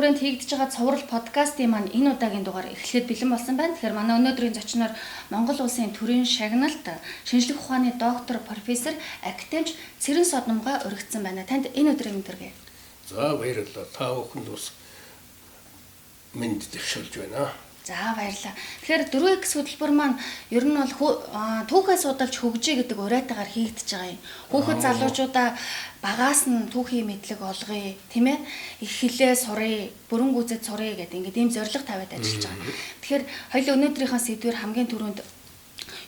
хүрээнд хийгдэж байгаа цуврал подкастын маань энэ удаагийн дугаар эхлэхэд бэлэн болсон байна. Тэгэхээр манай өнөөдрийн зочноор Монгол улсын төрийн шагналт шинжлэх ухааны доктор профессор академич Цэрэн Содномгоо урагдсан байна. Танд энэ өдрийн мэндэргээ. За баярлалаа. Та бүхэнд бас мэнд дэвшүүлж байна. За баярлалаа. Тэгэхээр 4X хөтөлбөр маань ер нь бол түүхээ судалж хөгжиж гэдэг уриатаагаар хийгдэж байгаа юм. Хүүхэд залуучуудаа багаас нь түүхийн мэдлэг олгоё, тийм ээ? Их хэлээ сурыг, бүрэн гүйцэд сурыг гэдэг ингээд ийм зорилго тавиад ажиллаж байгаа. Тэгэхээр хоёул өнөөдрийнхөө сэдвэр хамгийн түрүүнд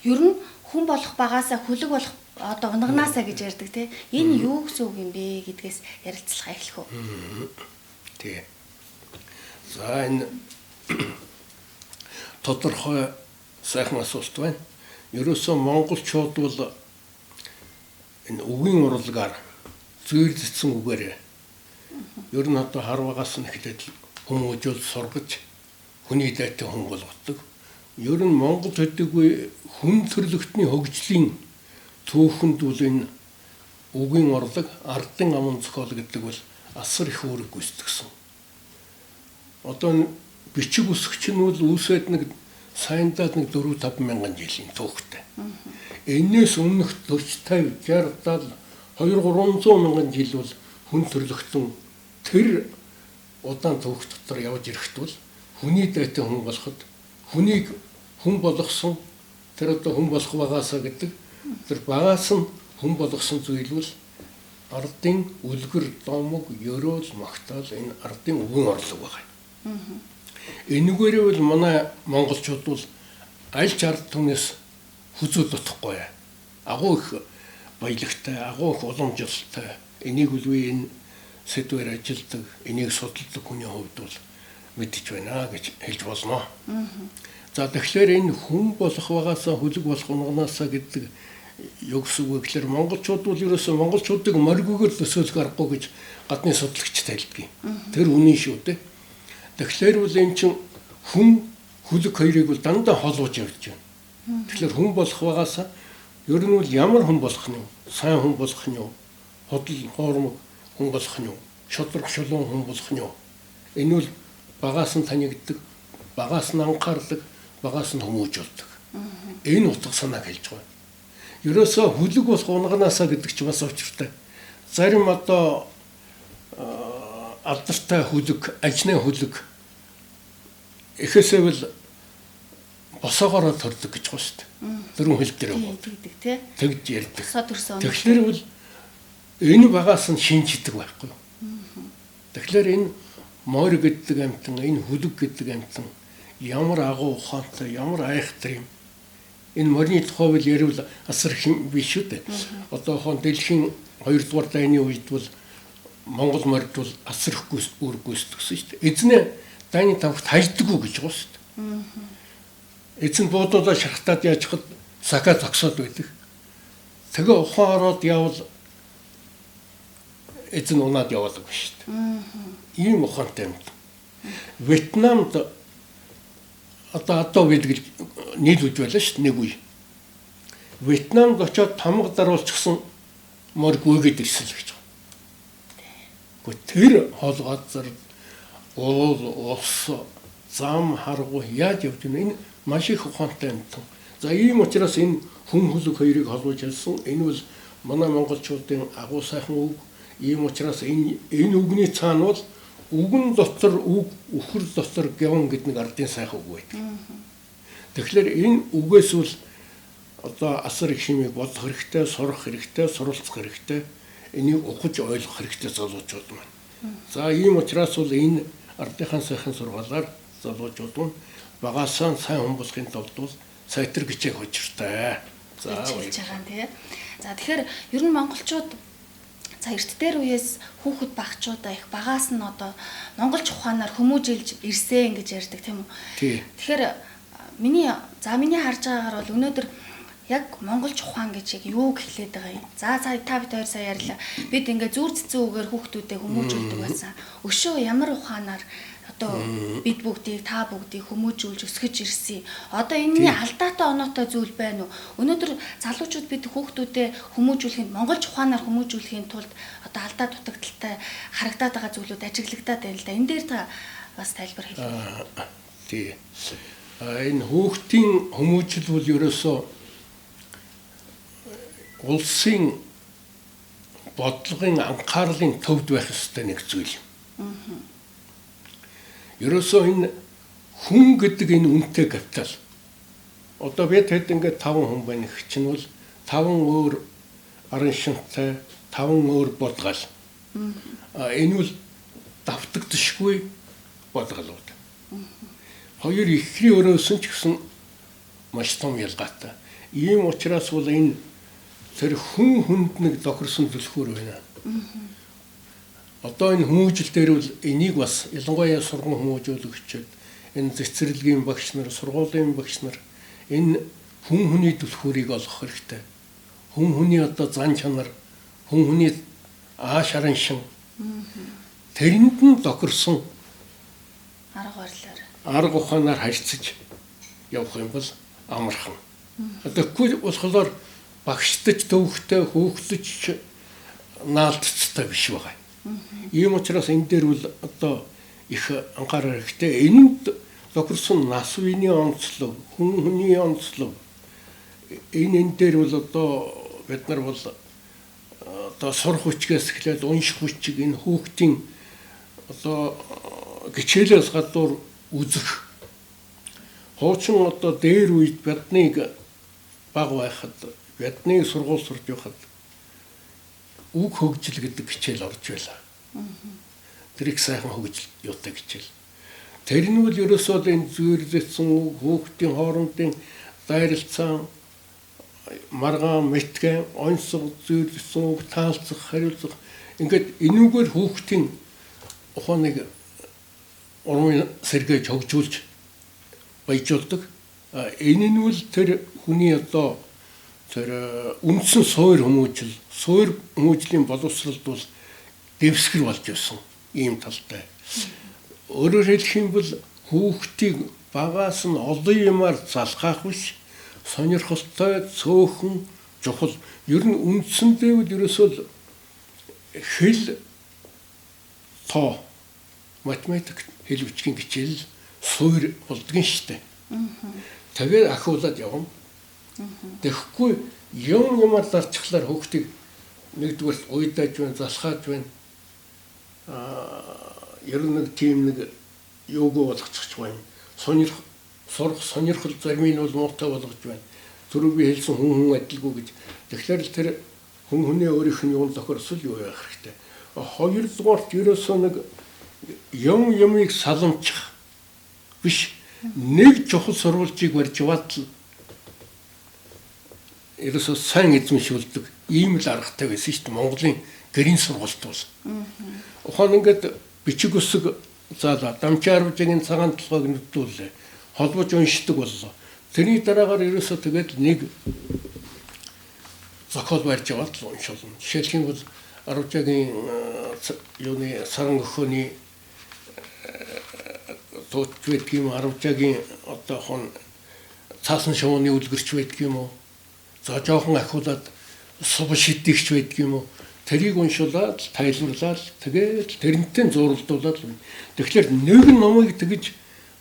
ер нь хүн болох багаасаа хүлэг болох одоо унгнаасаа гэж ярьдаг тийм. Энэ юу гэсэн үг юм бэ гэдгээс ярилцлага эхлэх үү? Тийм. За энэ тодорхой сайхан асуулт байна. Ерөөсөө монголчууд бол энэ үгийн урлагаар зүйрлэгдсэн үгээр ер нь одоо харвагаас нь эхлээд хүмүүжүүл сургаж хүний дайтай хүн болгодог. Ер нь Монгол төдийгүй хүн төрлөختний хөгжлийн түүхэнд бол энэ үгийн урлаг, ардын аман зохиол гэдэг бол асар их үүрэг гүйцэтгсэн. Одоо бичиг үсгч нь бол үүсээд нэг саяндаад нэг 4-5 мянган жилийн түүхтэй. Энээс өмнөх 40, 50, 60, 200-300 мянган жил бол хүн төрлөختөн тэр удаан түүх дотор явж ирэхэд бол хүний дайтай хүн болоход хүнийг хүн болгосон тэр одоо хүн болох багаасаа гэдэг тэр багаас нь хүн болгосон зүйл бол ардын үлгэр, домог, ёроол, магтаал энэ ардын үгийн орлого байна. Энэгээрээ бол манай монголчууд бол аль ч ард түмнээс хүзүүл утахгүй. Агуу их баялагтай, агуу их уламжлалтай. Энийг үлвээ энэ сэдвээр ажилдаг, энийг судалдаг хүний хувьд бол мэдэж байна гэж хэлж болно. За тэгэхээр энэ хүн болох багаасаа хүлэг болох унгнаасаа гэдэг юу гэсэн үг вэ гэхээр монголчууд бол ерөөсөө монголчуудыг моргүйгээр төсөөлөх аргагүй гэж гадны судалагчтай хэлдэг юм. Тэр үнэн шүү дээ. Тэгэхээр бол эн чинь хүн хүлэг хоёрыг бол дандаа холбож явж байна. Тэгэхээр хүн болох багаасаа ер нь бол ямар хүн болох нь, сайн хүн болох нь, хөдөл хоормог хүн болох нь, шодрог шулуун хүн болох нь. Энэ бол багаас нь танигддаг, багаас нь анхаардаг, багаас нь хүмүүжүүлдэг. Энэ утга санааг хэлж байгаа. Ерөөсөө хүлэг болох унганаасаа гэдэг чинь бас учиртай. Зарим одоо алдартай хүлэг, ажны хүлэг эхээсээ босоогоор төрдөг гэж байна шүү дээ. Дөрвөн хөл дээр тийм. Тэгж ярьдаг. Тэгэхээр бол энэ багаас нь шинждэг байхгүй юу? Тэгэхээр энэ морь гэдэг амьтан, энэ хүлэг гэдэг амьтан ямар агуу ухаантай, ямар айхтар юм. Энэ морины тухай бол ярил асар их биш шүү дээ. Одоо хон дэлхийн 2 дугаар дайны үед бол Монгол морьд бол асар их үүрэг гүйцэтгсэн шүү дээ. Эзнээ дайны тавхад хайдаггүй гэж байгаа шүү дээ. Эзэн буудуулаа шархтаад яаж хад сака зогсоод байдаг. Тэгээ ухаан ороод явал эзэн унаад яваалаг шүү дээ. Ийм ухаантай юм. Вьетнамд одоо бид нийлүүлж байлаа шүү дээ нэг үе. Вьетнамд очиод тамга даруулчихсан морь гүйгээд ирсэн л гэж байна. Тэр хоолгоод зэрэг уул ус зам харгу яаж явж байна. Энэ маш их ухаантай юм. За ийм учраас энэ хүн хүлэг хоёрыг холбож ялсан. Энэ бол манай монголчуудын агуу сайхан үг. Ийм учраас энэ үгний цаана бол үгэн дотор үг, үхэр дотор гявн гэдэг нэг ардын сайхан үг байдаг. Тэгэхээр энэ үгээс бол одоо асар их хэмээг бодох хэрэгтэй, сурах хэрэгтэй, суралцах хэрэгтэй. Энийг ухаж ойлгох хэрэгтэй залуучууд маань. За ийм учраас бол энэ ардынхаа сайхан сургаалаар залуучууд нь багаасаа сайн хүн болохын тулд бол сайтар гिचээг хочиртай. За хэлж байгаа тийм. За тэгэхээр ер нь монголчууд эрт дээр үеэс хүүхэд багчуудаа их багаас нь одоо монголч ухаанаар хүмүүжилж ирсэн гэж ярьдаг тийм үү? Тэгэхээр миний харж байгаагаар бол өнөөдөр яг монголч ухаан гэж яг юуг хэлээд байгаа юм. За та бид хоёр сая ярьлаа. Бид ингээ зүр цэцэн үгээр хүүхдүүдэд хүмүүжүүлдэг байсан. Өшөө ямар ухаанаар одоо бид бүгдийг та бүгдийг хүмүүжүүлж өсгөж ирсэн. Одоо энэний алдаатай оноотой зүйл байна уу? Өнөөдөр залуучууд бид хүүхдүүдэд хүмүүжүүлэхэд монголч ухаанаар хүмүүжүүлэхийн тулд одоо алдаа дутагдaltaй харагдаад байгаа зүйлүүд ажиглагдаад байна л да. Энэ дээр та бас тайлбар хэлээ. Тий. Энэ хүүхдийн хүмүүжил бол ерөөсөө улсын бодлогын анхаарлын төвд байх ёстой нэг зүйл. Ерөөсөө энэ хүн гэдэг энэ үнэтэй капитал. Одоо бид хэд ингээд 5 хүн байна гэх чинь бол 5 өөр арын шинжтэй 5 өөр бодгал. Энэ бол давтагдшгүй бодгалууд. Хоёр ихрийн өрөөсөн ч гэсэн маш том ялгаатай. Ийм учраас бол энэ тэр хүн хүнд нэг тохирсон түлхүүр байна. Одоо энэ хүмүүжил дээр бол энийг бас ялангуяа сургууль хүмүүжүүлэгчид, энэ цэцэрлэгийн багш нар, сургуулийн багш нар энэ хүн хүний түлхүүрийг олох хэрэгтэй. Хүн хүний одоо зан чанар, хүн хүний ааш арын шин тэрэнд нь тохирсон арга ухаанаар харьцаж явах юм бол амархан. Тэгэхгүй болохоор багштаж төвхтэй хөөхлөж наалтцтай биш байгаа. Ийм учраас энэ дээр бол одоо их анхаарах хэрэгтэй. Энд тохирсон нас үеийн онцлог, хүн хүний онцлог энэ дээр бол одоо бид нар бол одоо сурах хүчгээс эхлээд унших хүчиг энэ хүүхдийн одоо гिचээлээс гадуур үзэх. Хуучин одоо дээр үед биднийг баг байхад бидний сургууль сурж байхад үг хөгжил гэдэг хичээл орж байлаа. Тэр их сайхан хөгжил юутай хичээл. Тэр нь бол ерөөсөө энэ зүйрлэгдсэн үг, хүүхдийн хоорондын дайралцаан, маргаан, мэтгэн, онцлог зүйрлэгдсэн үг, таалцах, хариуцах ингээд энүүгээр хүүхдийн ухааныг урмын сэргээж хөгжүүлж баяжуулдаг. Энэ нь бол тэр хүний одоо тэр үндсэн суур хүмүүжлийн боловсролд бол дэвсгэр болж байсан ийм талтай. Өөрөөр хэлэх юм бол хүүхдийг багаас нь олон юмар залхаах биш, сонирхолтой, цөөхөн, чухал. Ер нь үндсэндээ бол ерөөсөө хэл, тоо, математик, хэл бичгийн хичээл суур болдгоо шүү дээ. Тэгээд ахиулаад явна. Тэгэхгүй юмар зарчглаар хүүхдийг нэгдүгээр уйдааж байна, залхааж байна. Ер нь нэг тийм нэг юуг болгочих байна. Сурах сонирхол зарим нь бол муутай болгож байна. Түрүү би хэлсэн хүн адилгүй гэж. Тэгэхээр л тэр хүн хүний өөрийнх нь юунд тохирсон юу яах хэрэгтэй. Хоёрдугаарт ерөөсөө нэг юмыг саламчих биш. Нэг чухал сурвалжийг барьж яваад л ерөөсөө сайн эзэмшүүлдэг ийм л аргатай байсан шүү дээ. Монголын гэрийн сургалт бол. Ухаан ингээд бичиг үсэг заалаа. Дамчаар бүжгийн цагаан толгойг нүдүүлээ. Холбож уншдаг боллоо. Тэрний дараагаар ерөөсөө тэгээд нэг зохиол барьж яваад л уншуулна. Жишээлх юм бол Арвжагийн юуны саран өхөөний тууч байдаг юм, Арвжагийн одоо хон цаасан шувууны үлгэрч байдаг юм уу? За жоохон ахиулаад сум шидэгч байдаг юм уу? Тэрийг уншуулаад тайлбарлаад тэгээд тэрнтэй зуралдуулаад. Тэгэхээр нэг номыг тэгж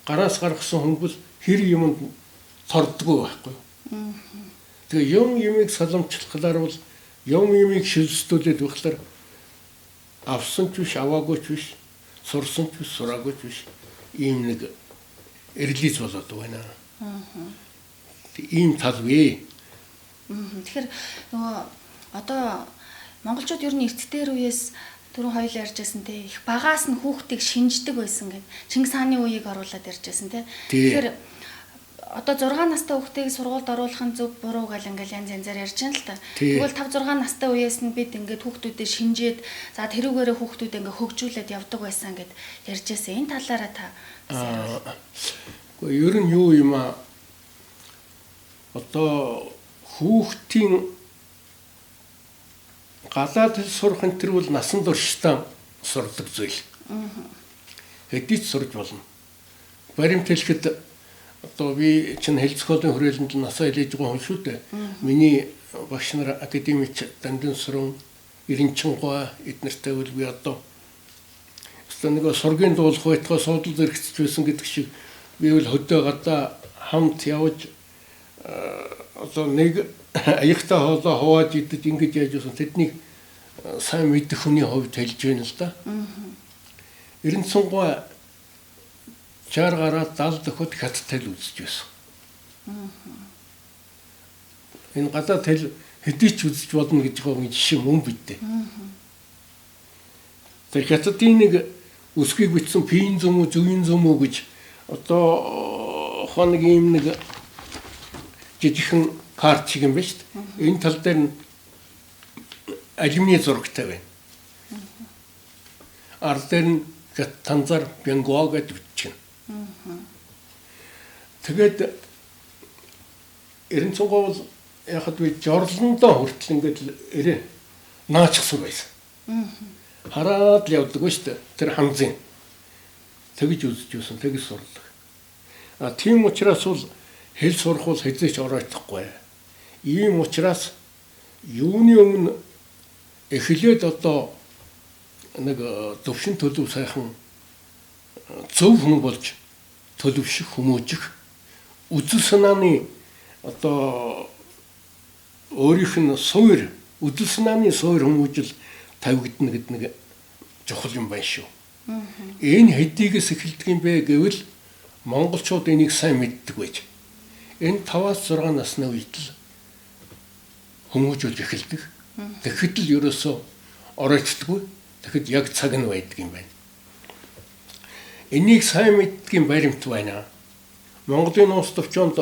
гараас гаргасан хүн бол хэр юмд тордгоо байхгүй. Тэгээ юмыг саламжлахлаар бол юмыг шилжүүлээд байхлаар авсан ч биш, аваагүй ч биш, сурсан ч биш, сураагүй ч биш ийм нэг релиз болоод байна. Ийм тал вэ. Тэгэхээр нөгөө одоо монголчууд ер нь эрт дээр үеэс түрүүн хоёул ярьжсэн те их багаас нь хүүхдийг шинждэг байсан гэд Чингис хааны үеийг оруулаад ярьжсэн те. Тэгэхээр одоо 6 настай хүүхдийг сургуульд оруулах нь зөв буруу гэл ингээл янз янзаар ярьж байна л та. Тэгвэл 5 6 настай үеэс нь бид ингээд хүүхдүүдэд шинжээд за тэрүүгээрээ хүүхдүүд ингээд хөгжүүлээд явдаг байсан гэд ярьжсэн. Энэ талаараа та ер нь юу юм а одоо хүүхдийн гадаад хэл сурах энэ төр бол насан туршдаа сурдаг зүйл. хэдий ч сурж болно. Баримт хэлэхэд одоо би чинь хэл зохиолын хүрээлэнд насаа хэлж байгаа хүн шүү дээ. Миний багш нар академич Дандинсрун, Ирэнчингой эднэртэй үл би одоо нэг сургийн дуулах байтугай суудал зэрэгцэж байсан гэдэг шиг би бол хөдөө гадаа хамт явж одоо нэг аягтай хоолоо хувааж идэж ингэж яаж байсан тэднийг сайн мэдэх хүний хувьд хэлж байна л да. Ирэнцингой 60 гараад 70 дохиод хятадтай л үзэж байсан. Энэ гадаад хэл хэдий ч үзэж болно гэж байгаа юм жишээ мөн бидээ. Тэр хятадын нэг үсгийг бичсэн пин зүм үү зүгийн зүм үү гэж одоо хоног юм нэг жижигхэн карт шиг юм байна шүү дээ. Энэ тал дээр нь алюминий зурагтай байна. Ар дээр нь танзар бянгуа гэж бичсэн. Тэгээд Эренцонгой бол яхад би жорлондоо хүртэл ингээд ирээ наачихсан байсан. Хараад л явдаг ба шүү дээ. Тэр ханзын тэгж үзэж юусан тэгж сурдаг. Тийм учраас бол хэл сурах бол хэзээ ч оройтхгүй. Ийм учраас юуны өмнө эхлээд одоо нэг төвшин төлөв сайхан зөв хүн болж төлөвшөх хүмүүжих үзэл санааны одоо өөрийнх нь суур үзэл санааны суур хүмүүжил тавигдана гэдэг нэг чухал юм байна шүү. Энэ хэдийгээс эхэлдэг юм бэ гэвэл монголчууд энийг сайн мэддэг байж. Энэ 5-6 насны үед л хүмүүжүүлж эхэлдэг. Тэгэхэд л ерөөсөө оройтдаггүй. Тэгэхэд яг цаг нь байдаг юм байна. Энийг сайн мэддгийн баримт байна. Монголын улс төвчөнд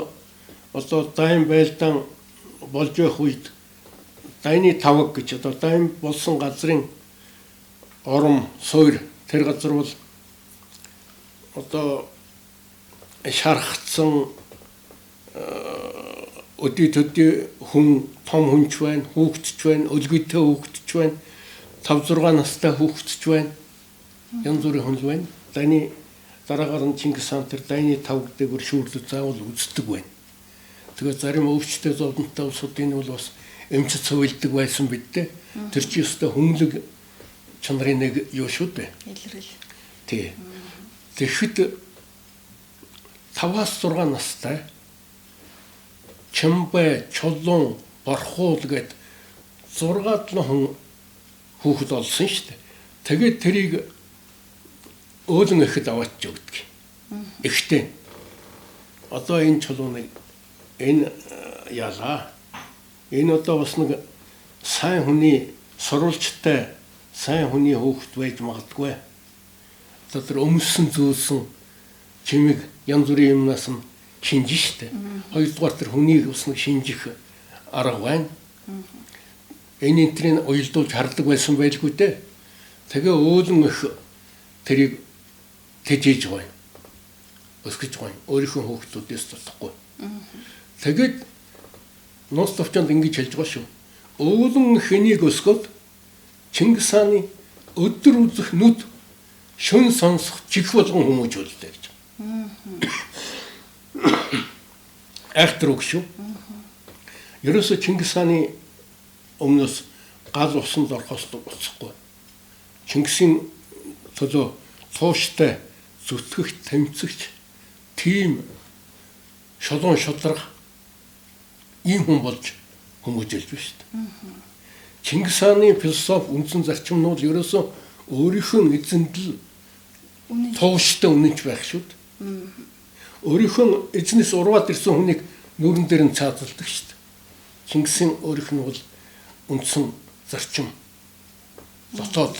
одоо дайн байлдаан болж байх үед дайны тавг гэж одоо дайн болсон газрын ором суур тэр газар бол одоо шархацсан өдий төдий хүн том хүнч байна, хүүхдч байна, өлгөйтэй хүүхдч байна, 5-6 настай хүүхдч байна. Янз бүрийн хүн байна. Дайны дараагаар нь Чингис хаан тэр дайны тавг дээгүүр шүүрлэг заавал үздэг байна. Тэгээд зарим өвчтэй зовлонтой улсуудын бол бас эмч цовилдог байсан бидтэй. Тэр чи өстой хүмлэг чанарын нэг юу шүү дээ. Илрэл. Тий. Тэгэхэд 5-6 настай Чамбай, Чулуун, Борхуул гэд 6-7 хүн хүүхэд олсон шүү дээ. Тэгээд тэрийг өөлөн ихэд аваачж өгдөг. Ихтэй. Одоо энэ Чулууныг энэ яалаа. Энэ одоо бас нэг сайн хүний сурвалжтай сайн хүний хүүхэд байж магадгүй. Одоо тэр өмсөн зөөсөн чимэг янз бүрийн юмнаас нь шинжин штэ. Хоёрдугаар тэр хүнийг бас нэг шинжих арга байна. Энэ энтрийг уялдуулж хардаг байсан байлгүй дээ. Тэгээ өөлөн их тэрийг тэжээж гоё. Өсгөж гоё. Өөрийнхөө хүүхдүүдээс тусахгүй. Тэгээд нус төвчөнд ингэж хэлж байгаа шүү. Өөлөн хэнийг өсгөөд Чингис хааны өдөр үзэх нүд шөн сонсох чих болгон хүмүүжүүлдэг гэж. Ахтар үг шүү. Ерөөсө Чингис хааны өмнөөс гал усанд орохоос буцахгүй. Чингисийн төлөө тууштай зүтгэх тэмцэгч тийм шолон шударга ийм хүн болж хүмүүжүүлж байна шүү дээ. Чингис хааны философи үндсэн зарчимнууд ерөөсөө өөрийнх нь эзэнд л тууштай үнэнч байх шүү дээ. Өөрийнхөө эзнээс урваад ирсэн хүнийг нүүрэн дээр нь цаазалдаг шүү дээ. Чингисийн өөрийнх нь бол үндсэн зарчим дотоод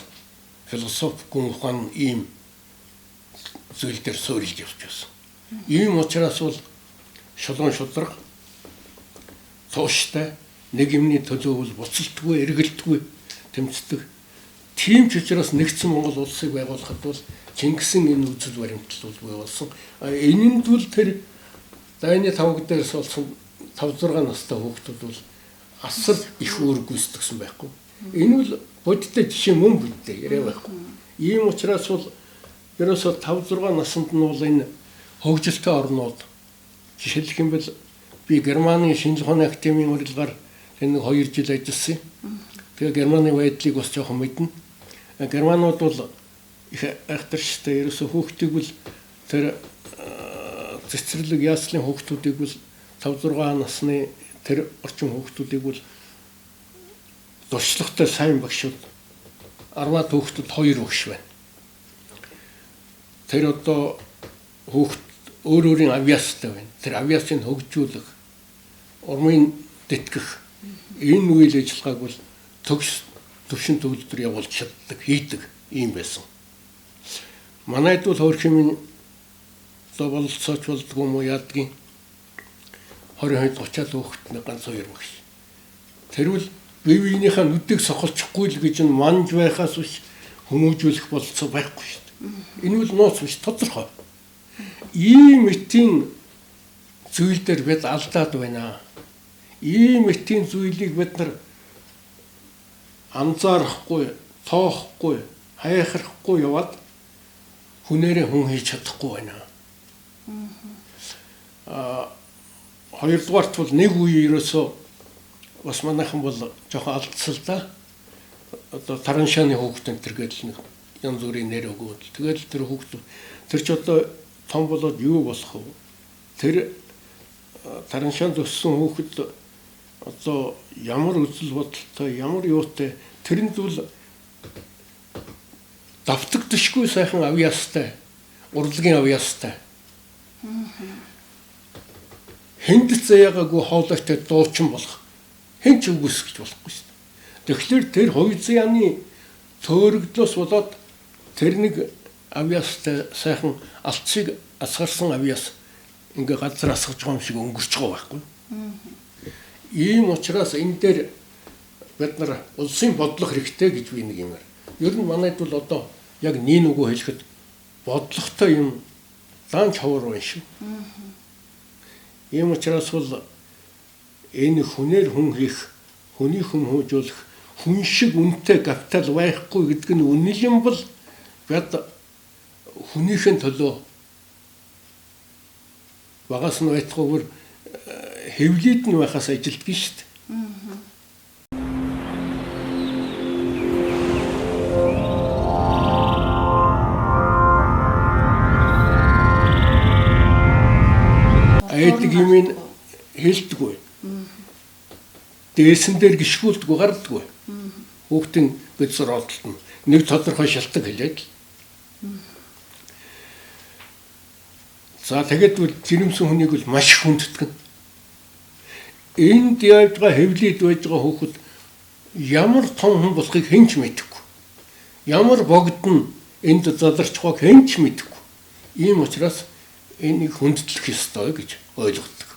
философи гүн ухаан ийм зүйл дээр суурилж явж байсан. Ийм учраас бол шолон шударга тууштай нэг юмны төлөө бол буцалтгүй, эргэлтгүй тэмцдэг. Тийм ч учраас нэгдсэн Монгол улсыг байгуулахад бол Чингисийн энэ үзэл баримтлал бий болсон. Энэнд бол тэр дайны тавг дээрс болсон 5-6 настай хүүхдүүд бол асар их үүрэг гүйцэтгсэн байхгүй. Энэ бол бодиттой жишээ мөн бидтэй яриа байхгүй. Ийм учраас бол ерөөсө 5-6 наснд нь бол энэ хөгжилтэй орнууд жишээлх юм бол би Германы шинжлэх ухааны академийн урилгаар энэ 2 жил ажилласан. Тэгээ Германы байдлыг бас жоохон мэднэ. Германууд бол их айхтарчтай ерөөсө хүүхдийг бол тэр цэцэрлэг яслын хүүхдүүдийг бол 5-6 насны тэр орчин хүүхдүүдийг бол дуршлагтай сайн багшууд 10 хүүхдүүд 2 багш байна. Тэр одоо хүүхд өөр өөрийн авиастай байна. Тэр авиасыг хөгжүүлэх, урмын тэтгэх энэ үйл ажиллагааг бол төгс төвшин төвлөрөөр явуулж чаддаг, хийдэг юм байсан. Манайд бол хөрхимийн одоо бололцооч болдгоо юм уу яадгийн 22-30 хүүхэд ганц 2 багш. Тэрвэл бие биенийхээ нүдийг сохолчихгүй л гэж нь манж байхаас биш хүмүүжүүлэх бололцоо байхгүй шүү дээ. Энэ бол нууц биш тодорхой. Ийм мэтийн зүйл дээр бид алдаад байна. Ийм мэтийн зүйлийг бид нар анзаарахгүй, тоохгүй, хайхрахгүй яваад хүнээрээ хүн хийж чадахгүй байна. Хоёрдугаарт бол нэг үе ерөөсөө бас манайхан бол жоохон алдсан л да. Одоо тараншааны хүүхэд энэ төр гэдэл нэг янз бүрийн нэр өгөөд. Тэгээд тэр хүүхэд тэр ч одоо том болоод юу болох вэ? Тэр тараншаанд өссөн хүүхэд одоо ямар үзэл бодолтой, ямар юутай тэрэнд бол давтагдшгүй сайхан авьяастай, урлагийн авьяастай. Хэнд заяагагүй хоолойтой дуучин болох хэн ч үгүйсгэж болохгүй шүү дээ. Тэгэхээр тэр хувь заяаны төөрөгдлөөс болоод тэр нэг авьяастай сайхан алтцыг асгарсан авьяас ингээ газар асгаж байгаа юм шиг өнгөрч байгаа байхгүй. Ийм учраас энэ дээр бид нар улсын бодлого хэрэгтэй гэж би нэг юмар. Ер нь манайд бол одоо яг нэг үгөө хэлэхэд бодлоготой юм даанч ховор байна шүү. Ийм учраас бол энэ хүнээр хүн хийх, хүний хүн хөөжүүлэх, хүн шиг үнэтэй капитал байхгүй гэдэг нь үнэл юм бол бид хүнийхэн төлөө багаас нь байтгүйгээр хэвлээд нь байхаас ажилтдаг шүү дээ. Айдаг юм хэлдэггүй. Дээсэн дээр гიშгүүлдэггүй, гардаггүй. Хүүхдийн бэлсэр одолт нь нэг тодорхой шалтгаан хэлээд л. За тэгээд үл жирэмсэн хүнийг бол маш их хүндтгэн. Энд яаж байгаа хэвлээд байж байгаа хүүхэд ямар том хүн болохыг хэн ч мэдэхгүй. Ямар богд нь энд задарч байгааг хэн ч мэдэхгүй. Ийм учраас энийг хүндэтлэх ёстой гэж ойлгодог.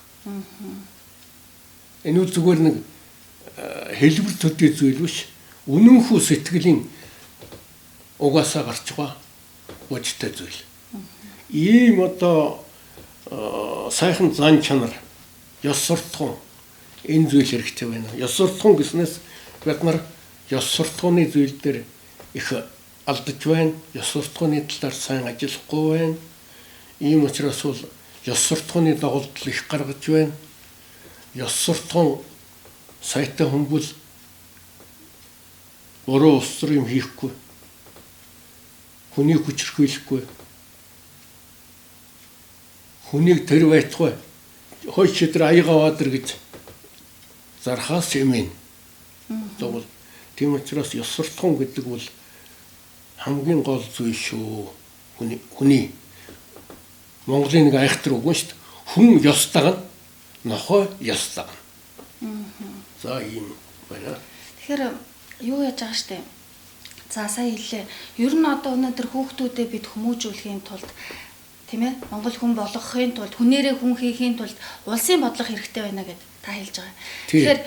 Энэ үл зүгээр нэг хэлбэр төдий зүйл биш. Үнэнхүү сэтгэлийн угаасаа гарч байгаа бодтой зүйл. Ийм одоо сайхан зан чанар, ёс суртахуун энэ зүйл хэрэгтэй байна. Ёс суртахуун гэснээс бид нар ёс суртахууны зүйл дээр их алдаж байна. Ёс суртахууны талаар сайн ажиллахгүй байна. Ийм учраас бол ёс суртахууны дагуулдал их гаргаж байна. Ёс суртахуун сайтай хүмүүл буруу устр юм хийхгүй. Хүнийг хүчрхийлэхгүй. Хүнийг тэр байтугай хойч өдр аяга баатар гэж зархаас юмэн. Тэгвэл тийм учраас ёс суртахуун гэдэг бол хамгийн гол зүйл шүү. Хүний Монголын нэг айхтар үг шүү дээ. Хүн ёс дагна, нохой ёс дагна. За ийм байна. Тэгэхээр юу яаж байгаа штэ. За сая хэллээ. Ер нь одоо өнөөдөр хүүхдүүдэд бид хүмүүжүүлэхийн тулд тийм ээ Монгол хүн болгохын тулд хүнээрээ хүн хийхийн тулд улсын бодлого хэрэгтэй байна гэд та хэлж байгаа. Тэгэхээр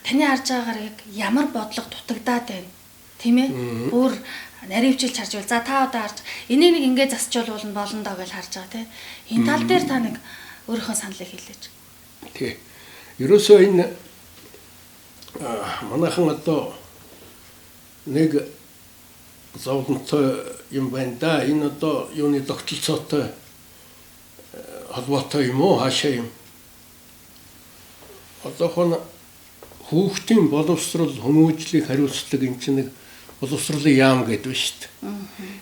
таны харж байгаагаар яг ямар бодлого дутагдаад байна? Тийм ээ? Бүр наривчилж харж байл. За та одоо харж энийг нэг ингэ засчулуулна болно доо гэж харж байгаа тийм. Энэ тал дээр та нэг өөрийнхөө саналыг хэлээч. Тий. Ерөөсөө энэ манайхан одоо нэг зовлонтой юм байна да. Энэ одоо юуны тогтолцоотой холбоотой юм уу хаашаа юм. Одоохон хүүхдийн боловсрол хүмүүжлийг хариуцдаг энэ чинь нэг боловсролын яам гэдэг байна шүү дээ.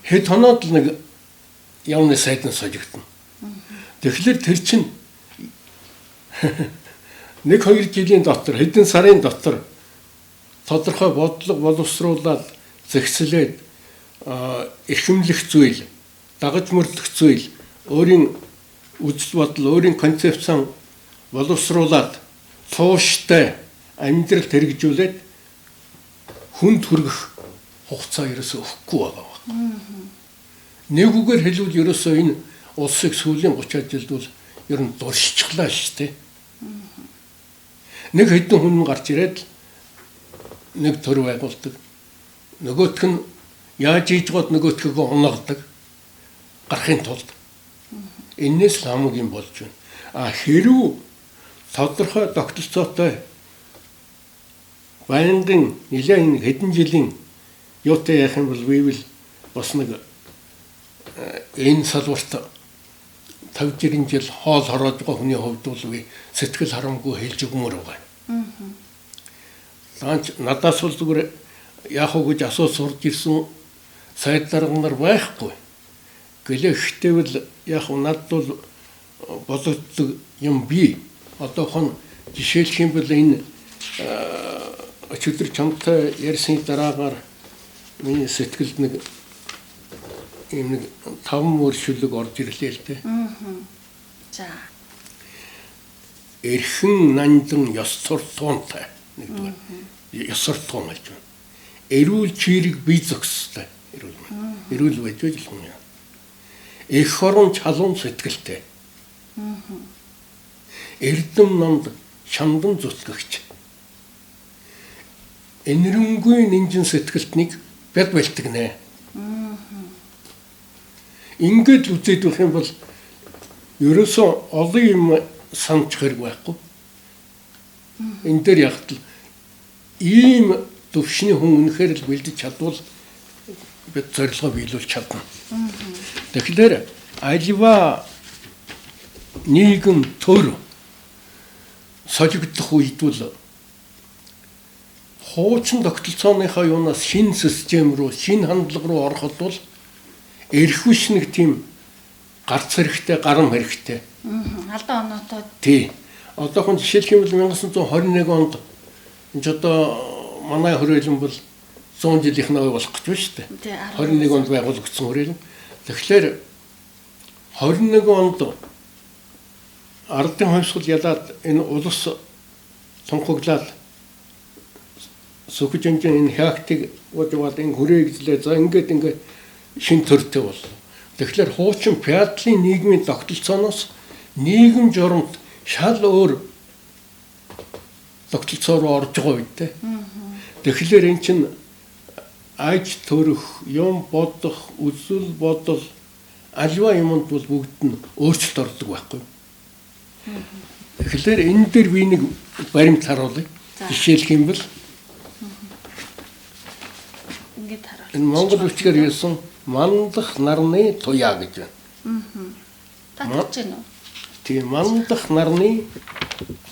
Хэд хоноод л нэг явны сайднаас сожигдно. Тэгэхээр тэр чинь 1-2 жилийн дотор хэдэн сарын дотор тодорхой бодлого боловсруулаад зэгцлээд эрхэмлэх зүйл, дагаж мөрлөх зүйл, өөрийн үзэл бодол, өөрийн концепцийн боловсруулаад тууштай амьдрал хэрэгжүүлээд хүнд хүргэх хугацаа ерөөсөө өгөхгүй байгаа. Нэг үгээр хэлбэл ерөөсөө энэ улсыг сүүлийн 30 жилд бол ер нь дуршчихлаа шүү дээ. Нэг хэдэн хүн гарч ирээд нэг төр байгуулдаг. Нөгөөх нь яаж хийж гоод нөгөөтгөө унгаадаг гарахын тулд. Энээс л хамгийн болж байна. Хэрүү тодорхой тогтолцоотой байнгын нэлээд хэдэн жилийн юутай яах юм бол бивэл бас нэг энэ салбарт 50-60 жил хоол хороож байгаа хүний хувьд бол би сэтгэл харамгүй хэлж өгмөр байгаа. Надаас бол зүгээр яах вэ гэж асууж сурж ирсэн сайд дарга нар байхгүй. Гэхдээ яг надад бол бодогддог юм би. Одоохон жишээлх юм бол энэ өчигдөр чамтай ярьсны дараагаар миний сэтгэлд нэг ийм нэг 5 мөршөлөг орж ирлээ л дээ. За. Эрхэн нандан ёс суртуунтай нэгдүгээр. Ёс суртуун гэж байна. Эрүүл чирэг бий зохистой. Эрүүл байж л юм яа. Эх орон чалуун сэтгэлтэй. Эрдэм номд шамдан зүтгэгч. Энэрэнгүй нинжин сэтгэлтнийг бяд бэлтгэнэ. Ингээд үзээд байх юм бол ерөөсөө олон юм санаж хэрэг байхгүй. Энэ дээр яг л ийм төвшний хүн үнэхээр л бэлдэж чадвал бид зорилгоо биелүүлж чадна. Тэгэхээр аливаа нийгэм төр сожигдох үед бол хуучин тогтолцооныхаа юунаас шинэ систем рүү, шинэ хандлага руу ороход бол эрх биш нэг тийм гарц хэрэгтэй, гарам хэрэгтэй. Алдан оноотой. Тий. Одоохон жишээлх юм бол 1921 онд энэ одоо манай хүрээлэн бол 100 жилийнх нь болох гэж байна шүү дээ. 21 онд байгуулагдсан хүрээлэн. Тэгэхээр 21 онд ардын хувьсгал ялаад энэ улс тунхаглаад Сүхжинжин энэ хяактыг удаад энэ хүрээлжлээ. За ингээд шин төртэй бол. Тэгэхээр хуучин феодлын нийгмийн тогтолцооноос нийгэм жоромт шал өөр тогтолцоо руу орж байгаа үед. Тэгэхээр эн чинь аж төрөх, юм бодох, үзэл бодол аливаа юмд бол бүгд нь өөрчлөлт ордог байхгүй. Тэгэхээр энэ дээр би нэг баримт харуулъя. Жишээлх юм бол ингээд харуулъя. Энэ монгол үгчээр юусан мандах нарны туяа гэж байна. Татж гэнэ үү? Тийм мандах нарны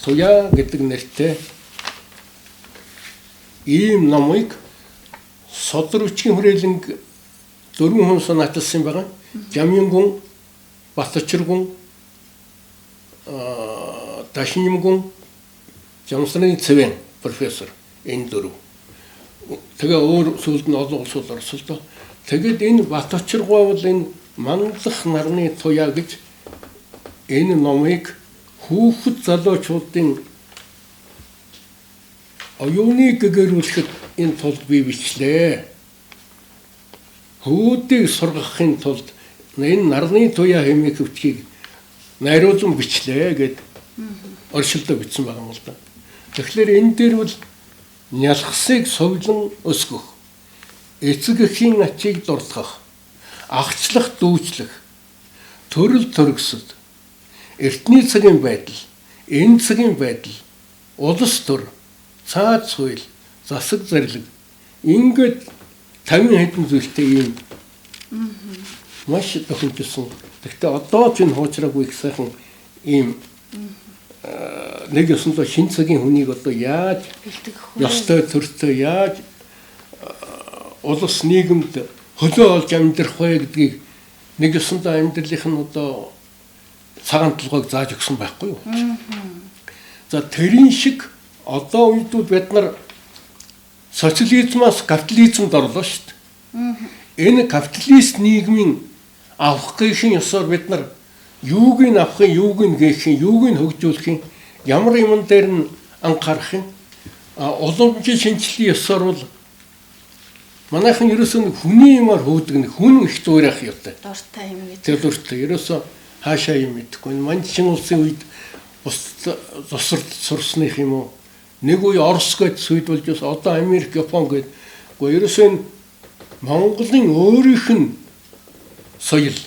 туяа гэдэг нэртэй ийм номыг Содор үчгийн хүрээлэнг 4 хүн санаачилсан байгаа. Жамьянгун, Батчиргун, Дашнимгун, Жамсрын Цэвэн профессор энэ 4. Тэгээ өөр сүлд нь олон улсууд орсолдоо. Тэгээд энэ Батчиргуу бол энэ мандах нарны туяа гэж энэ номыг хүүхэд залуучуудын оюуныг гэгэрүүлэхэд энэ тулд бий бичлээ. Хүүдийг сургахын тулд энэ нарны туяа хэмээх өвчгийг найруулан бичлээ гэд оршилдоо бичсэн байгаа юм л да. Тэгэхээр энэ дээр бол нялхсыг совлон өсгөх, эцэг эхийн ачийг дурдгах, агчлах дүүчлэх, төрөл төрөсөд, эртний цагийн байдал, энэ цагийн байдал, улс төр, цаад суйл, засаг зарлиг ингээд 50 хэдэн зүйлтэй ийм Маш тохиолдсон. Гэхдээ одоо ч энэ хуучраагүй их сайхан ийм нэг ёсондоо шин цагийн хүнийг одоо яаж ёстой төртөө яаж улс нийгэмд хөлөө олж амьдрах вэ гэдгийг нэг ёсондоо амьдралынх нь одоо цагаан толгойг зааж өгсөн байхгүй юу? За тэрийн шиг одоо үед бид нар социализмаас капитализмд орлоо шүү дээ. Энэ капиталист нийгмийн авах гэхийн ёсоор бид нар юуг нь авахын, юуг нь гээхин, юуг нь хөгжүүлэхин, ямар юмн дээр нь анхаарахын уламжийн шинжилгээ ёсоор бол манайхан ерөөсөө хүний юмар хөөдөг, хүн их дуурайх юутай. Дуртай юм гэж. Тэр дуртай. Ерөөсөө хаашаа юм мэдэхгүй. Манчин улсын үед бусад сурсных юм уу? Нэг үе Орос гэж сүйд болж бас одоо Америк, Япон гээд ерөөсөө Монголын өөрийнх нь соёл,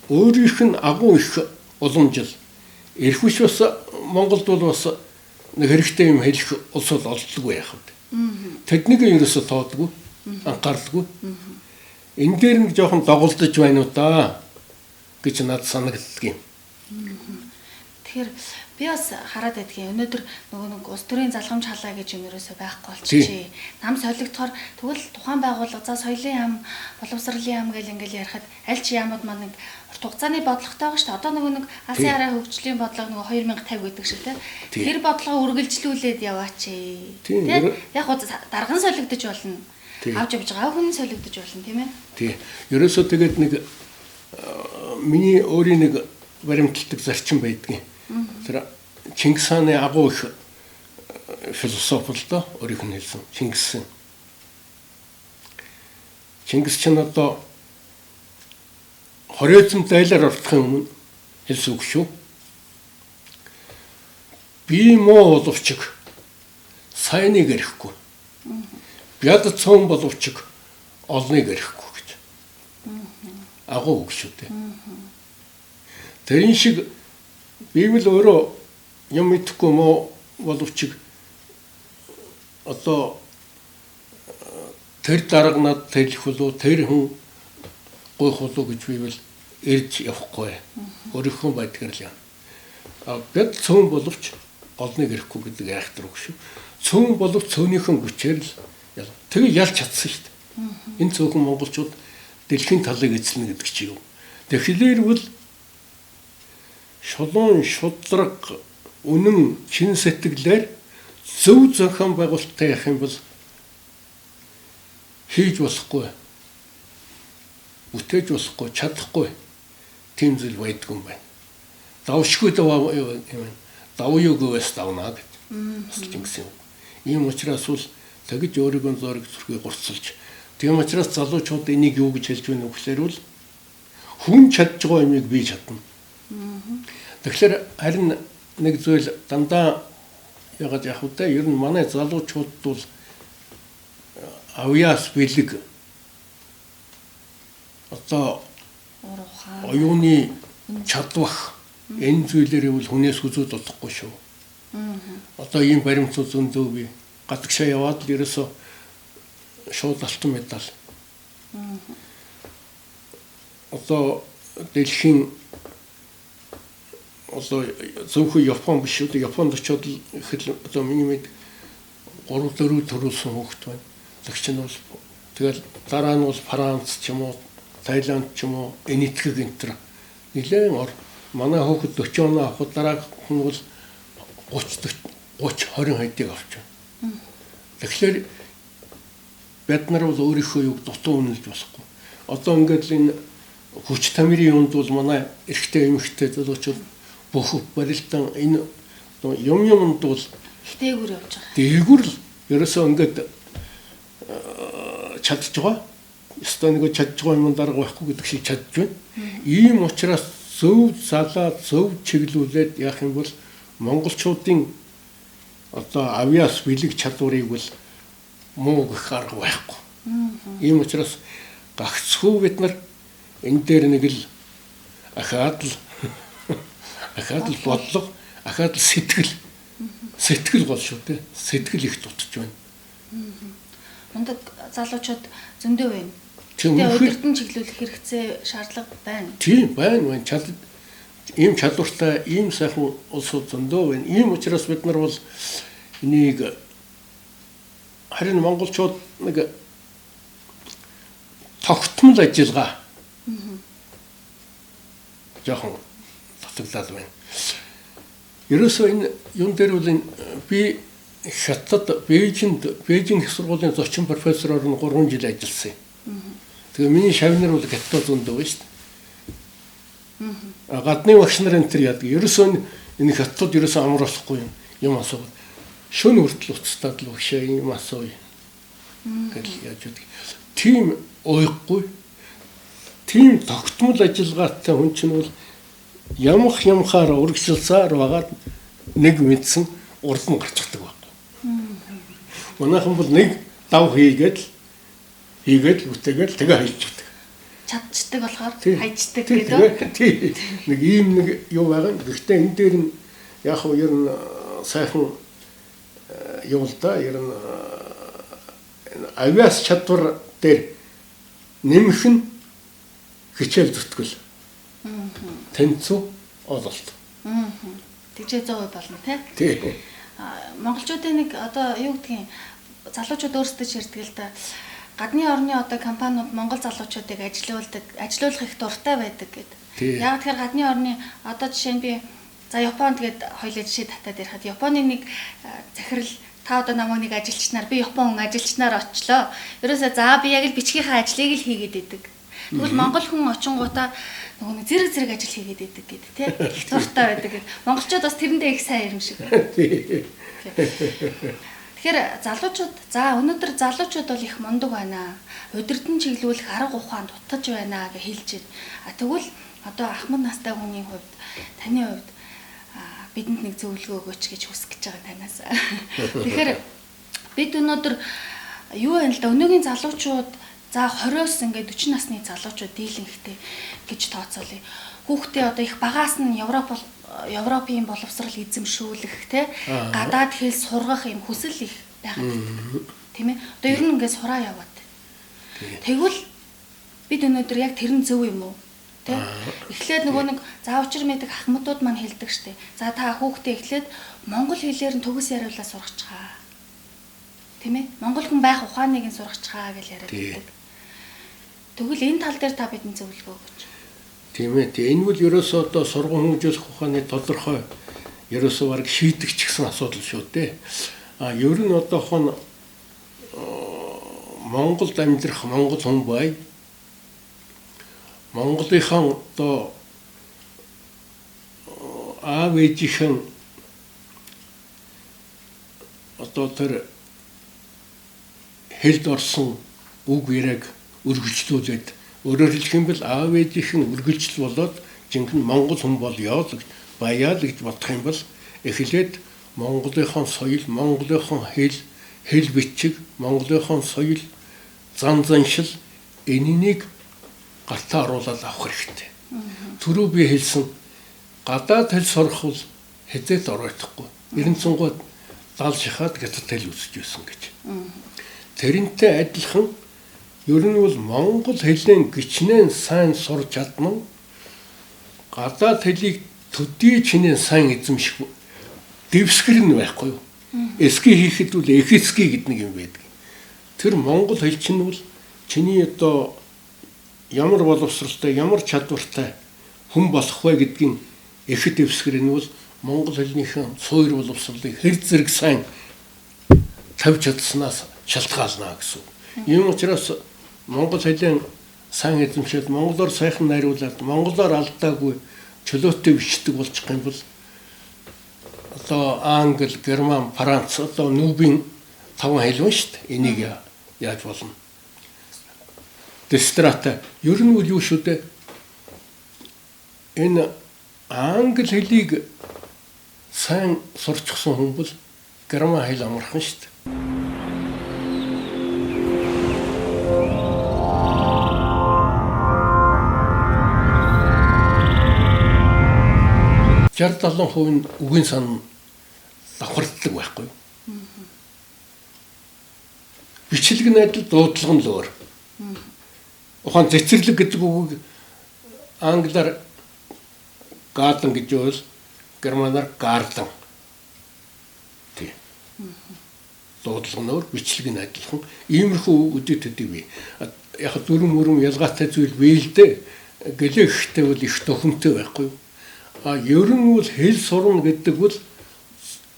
өөрийнх нь агуу их уламжил. Ирэх биш бас Монголд бол бас нэг хэрэгтэй юм хэлэх улс бол олддоггүй яах вэ? Тэднийг ерөөсөө тоодгүй, анхаардаггүй. Энэ дээр нэг жоохон доголдож байна уу та гэж надад санагддаг юм. Тэгэхээр би бас хараад байдгийн өнөөдөр нөгөө нэг улс төрийн залгамж халаа гэж юм ерөөсөө байхгүй болчихжээ. Нам солигдохоор тэгвэл тухайн байгууллага за соёлын яам, боловсролын яам гэл ингээл ярихад аль ч яамууд маань нэг урт хугацааны бодлоготой байгаа шүү дээ. Одоо нөгөө нэг алсын хараа хөгжлийн бодлого нөгөө 2050 гэдэг шиг тийм. Тэр бодлогоо үргэлжлүүлээд яваач. Тийм. Яг гоо дарган солигдож болно. Авч явж байгаа хүн солигдож болно тийм ээ. Тийм. Ерөөсөө тэгээд нэг миний өөрийн нэг баримталдаг зарчим байдгийн. Тэр Чингис хааны агуу их философи л доо өөрийнх нь хэлсэн. Чингис ч одоо хоригдсан дайлаар ордохын өмнө хэлсэн үг шүү. Би муу боловч сайныг эрэхгүй. Бяд цөөн боловч олныг эрэхгүй гэж. Агуу үг шүү дээ. Тэрийн шиг Библи өөрөө юм итгэхгүй мó боловч одоо тэр дарга над тэлэх болов тэр хүн гойх болов гэж Библи ирж явахгүй. Өөрийнхөө байдгаар л юм. Бид цөөн боловч олныг ирэхгүй гэдэг айхтар үг шүү. Цөөн боловч цөөнийхэн хүчээр л тэгээ ялч чадсан шүү дээ. Энэ цөөхөн монголчууд дэлхийн талыг эзлэнэ гэдэг чи юу. Тэгэхээр бол шулуун шудраг үнэн чин сэтгэлээр зөв зохион байгуулалттай явах юм бол хийж болохгүй, бүтээж болохгүй, чадахгүй тийм зүйл байдгүй юм байна. Давшгүй даваа юм. Давюугээс давна гэдэг. Гэсэн юм. Ийм учраас бол тэгж өөрийгөө зориг зүрхийг гурцалж. Тийм учраас залуучууд энийг юу гэж хэлж байна вэ гэхээр бол хүн чадж байгаа юмыг би чадна. Тэгэхээр харин нэг зүйл дандаа ягаад яг үгүй ер нь манай залуучууд бол авьяас бэлэг одоо оюуны чадвах энэ зүйлээр бол хүнээс үзүүд болохгүй шүү. Одоо ийм баримтууд зөндөө би гадагшаа яваад л ерөөсө шууд алтан медаль. Одоо дэлхийн одоо зөвхөн Япон биш үү? Японд очиод л их л одоо миний мэд 3-4 төрүүлсэн хүүхэд байна. Тэгч нь бол тэгэл дараа нь бол Франц ч юм уу, Таиланд ч юм уу, энэтхэг энтер нэлээд манай хүүхэд 40 оноо авах дараа хүн бол 30-20 хайдыг авч байна. Тэгэхээр бид нар бол өөрийнхөө юг дутуу үнэлж болохгүй. Одоо ингээд л энэ хүч тамирын юунд бол манай эрэгтэй эмэгтэй залуучууд бүх барилтан энэ юмд бол дээгүр явж байгаа. Дээгүр л ерөөсөө ингээд чадж байгаа. Ёстой нэг чадж байгаа юм дарга байхгүй гэдэг шиг чадж байна. Ийм учраас зөв залаа зөв чиглүүлээд яах юм бол монголчуудын одоо авьяас бэлэг чадварыг бол муу гэх арга байхгүй. Ийм учраас гагцхүү бид нар энэ дээр нэг л ахаад л бодлого, ахаад л сэтгэл гол шүү дээ. Сэтгэл их дутж байна. Мундаг залуучууд зөндөө байна. Тэгээ удирдан чиглүүлэх хэрэгцээ шаардлага байна. Тийм байна. Ийм чадвартай, ийм сайхан улсууд зөндөө байна. Ийм учраас бид нар бол энийг харин монголчууд нэг тогтмол ажиллагаа жоохон татагдлаад байна. Ерөөсөө энэ юм дээр бол би Хятад, Бээжинг их сургуулийн зочин профессороор 3 жил ажилласан юм. Тэгээ миний шавнар бол Хятад зөндөө байна шүү дээ. Гадны багш нар энэ төр яадаг. Ерөөсөө энэ Хятад ерөөсөө амруулахгүй юм асуув. Шөнө хүртэл уцтаад л багшаа юм асууя. Гэл яаж үгүй. Тийм уйггүй. Тийм тогтмол ажиллагаатай хүн чинь бол ямхаар урагшилсаар байгаад нэг мэдсэн урд нь гарч чаддаг байна. Манайхан бол нэг дав хийгээд үтээгээл тэгээ хайчдаг. Чадчдаг болохоор хайчдаг гэдэг. Тийм. Нэг ийм нэг юу байгаа. Гэхдээ энэ дээр нь яг хөө ер нь сайхан юу л да. Ер нь авиас чадвар дээр нэмэх нь хичээл зүтгэл. Тэнцүү ололт. Тэгжээ 100% болно тий. Тийм. Монголчуудын нэг одоо юу гэдгийг залуучууд өөрсдөө ярьдаг л да. Гадны орны одоо компаниуд монгол залуучуудыг ажилуулах их дуртай байдаг гэдэг. Яг тэгэхээр гадны орны одоо жишээ нь би за Японд гээд хоёлаа жишээ татаад ярихад Японы нэг захирал та одоо намайг нэг ажилчнаар би Япон хүн ажилчнаар очлоо. Ерөөсөө за би яг л бичгийнхаа ажлыг л хийгээд идэг. Тэгвэл монгол хүн очингуудаа нөгөө зэрэг ажил хийгээд идэг гэдэг тий. Их дуртай байдаг гэдэг. Монголчууд бас тэрэндээ их сайн юм шиг. Тэгэхээр залуучууд өнөөдөр залуучууд бол их мундаг байна. Удирдан чиглүүлэх арга ухаанд дутаж байна гэж хэлж байна. Тэгвэл одоо ахмад настай хүний хувьд таны хувьд бидэнд нэг зөвлөгөө өгөөч гэж хүсэж байгаа танаас. Тэгэхээр бид өнөөдөр юу байна л да өнөөгийн залуучууд за 20-оос ингээд 40 насны залуучууд дийлэнхтэй гэж тооцоолъё. Хүүхдээ одоо их багаас нь Европын боловсрал эзэмшүүлэх те гадаад хэл сургах юм хүсэл их байгаа. Тийм ээ. Одоо ер нь ингээд сураа яваад. Тэгвэл бид өнөөдөр яг тэр нь зөв юм уу? Тэ? Эхлээд нөгөө нэг заавчир мэдэг ахмадууд маань хэлдэг штэ. За та хүүхдээ эхлээд монгол хэлээр нь төгс яриулаа сургацгаа. Тийм ээ. Монгол хүн байх ухааныг нь сургацгаа гэж яриад байдаг. Тэгвэл энэ тал дээр та бидэнд зөвлөгөө өгөөч. Тийм ээ. Энэ бол ерөөсөө одоо сургууль хөгжүүлэх ухааны тодорхой ерөөсөө баг шийдэгч гэсэн асуудал шүү дээ. Ер нь одоохон Монголд амьдрах монгол хүн бай Монголынхан одоо аав ээжийнхэн одоо тэр хэлд орсон үг яриаг үргэлжлүүлээд өөрөөр хэлэх юм бол аав ээжийнхэн үргэлжлэл болоод жинхэнэ монгол хүн болёо л баяа л гэж бодох юм бол эхлээд Монголынхон соёл, Монголынхон хэл бичиг, Монголынхон соёл, зан заншил энийг гартаа оруулаад авах хэрэгтэй. Түрүү би хэлсэн гадаад хэл сурах бол хэзээ л оройтхгүй. 900-ууд 70 шахаад хятад хэл үсэж байсан гэж. Тэрнтэй адилхан ер нь бол монгол хэлний гичнээн сайн сурч чадна. Гадаад хэлийг төдий чинээ сайн эзэмших дэвсгэр нь байхгүй юу? Эски хийхэд бол эхэски гэдэг нэг юм байдаг. Тэр монгол хэл чинь бол чиний одоо ямар боловсралтай, ямар чадвартай хүн болох вэ гэдгийг эхэд дэвсгэр нь бол монгол хэлнийхэн суур боловсролыг хэр зэрэг сайн тавьж чадсанаас шалтгаална гэсэн. Ийм учраас монгол хэлний сайн эзэмшээд монголоор сайхан найруулад монголоор алдаагүй чөлөөтэй бичдэг болчих юм бол одоо англи, герман, франц одоо нүүбийн 5 хэл байна шүү дээ. Энийг яаж болно? Дестрата ер нь үл юу шүү дээ. Энэ англи хэлийг сайн сурчсан хүн бол герман хэл амархан шүү дээ. Жарталан хувийн үгийн сан давхардаг байхгүй. Бичлэг нь адил дуудлага нь л өөр. Ухаан цэцэрлэг гэдэг үгийг англиар garden гэж бол германаар garden. Тий. Дуудлагнаар бичлэг нь адилхан. Иймэрхүү үдэд төдий бий. Яг дүрм мөрөм ялгаатай зүйл бий л дээ. Гэлэхтэй бол их тохимтой байхгүй. Ер нь бол хэл сурна гэдэг бол